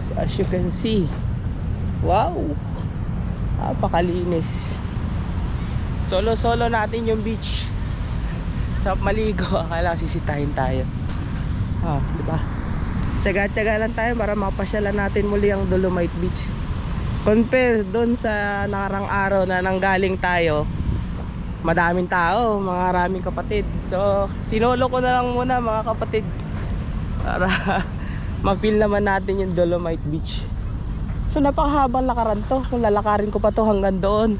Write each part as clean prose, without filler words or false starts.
So as you can see, wow, napakalinis. Solo natin yung beach. Sarap maligo. Akala sisitahin tayo. Diba? Tsaga-tsaga lang tayo para mapasyalan natin muli ang Dolomite Beach. Compare doon sa nakarang araw na nanggaling tayo, madaming tao, maraming kapatid. So sinolo ko na lang muna mga kapatid para ma-feel naman natin yung Dolomite Beach. So napakahabang lakaran to. Kung lalakarin ko pa to hanggang doon,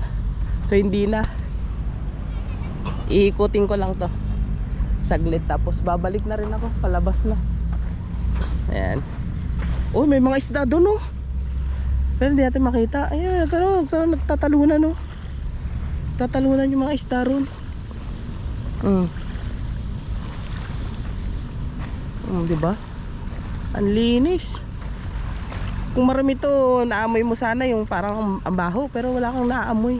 so hindi na, iikutin ko lang to saglit, tapos babalik na rin ako, palabas na. Ayan. Oh, may mga isda doon, oh. Pero hindi natin makita. Ayan, nagtatalunan, oh. Tatalunan yung mga isda ron. Diba? Ang linis. Kung marami to, naamoy mo sana yung parang ang baho, pero wala kang naamoy.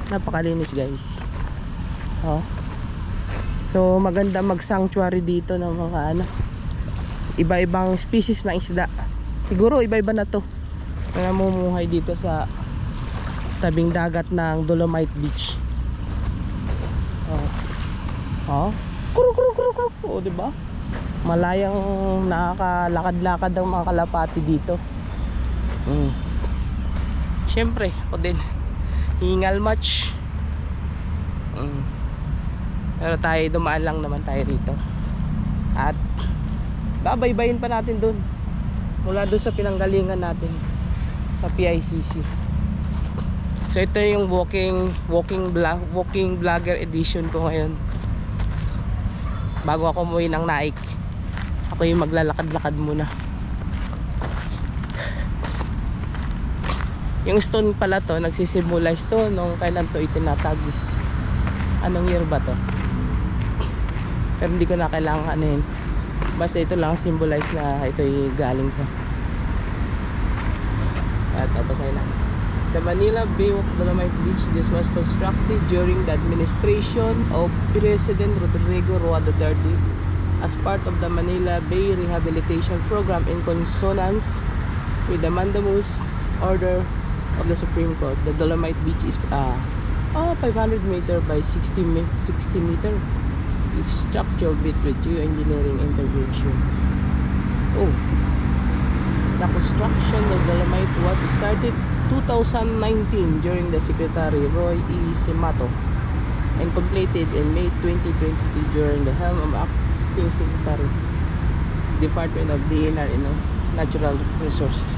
Napakalinis, guys. So maganda mag-sanctuary dito ng mga iba-ibang species ng isda. Siguro iba-iba na to na namumuhay dito sa tabing dagat ng Dolomite Beach. Kuru, diba? Malayang nakakalakad-lakad ang mga kalapati dito. Siyempre, ako din hingal much. Pero tayo, dumaan lang naman tayo rito. At babaybayin pa natin dun, mula dun sa pinanggalingan natin sa PICC. So ito yung walking vlogger edition ko ngayon. Bago ako umuwi ng Naik, ako yung maglalakad-lakad muna. Yung stone pala to, nagsisimulize to nung kailan to itinatag. Anong year ba to? Pero hindi ko na kailangan anuhin. Basta ito lang symbolize na ito'y galing sa tapos ay na the Manila Bay of Dolomite Beach. This was constructed during the administration of President Rodrigo Roa Duterte as part of the Manila Bay Rehabilitation Program in consonance with the Mandamus Order of the Supreme Court. The Dolomite Beach is 500 meter by 60 meter structure built with geoengineering intervention. The construction of Dolomite was started 2019 during the Secretary Roy E. Simato and completed in May 2022 during the helm of acting Secretary Department of DNR and Natural Resources.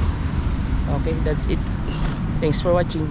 Okay, that's it. Thanks for watching.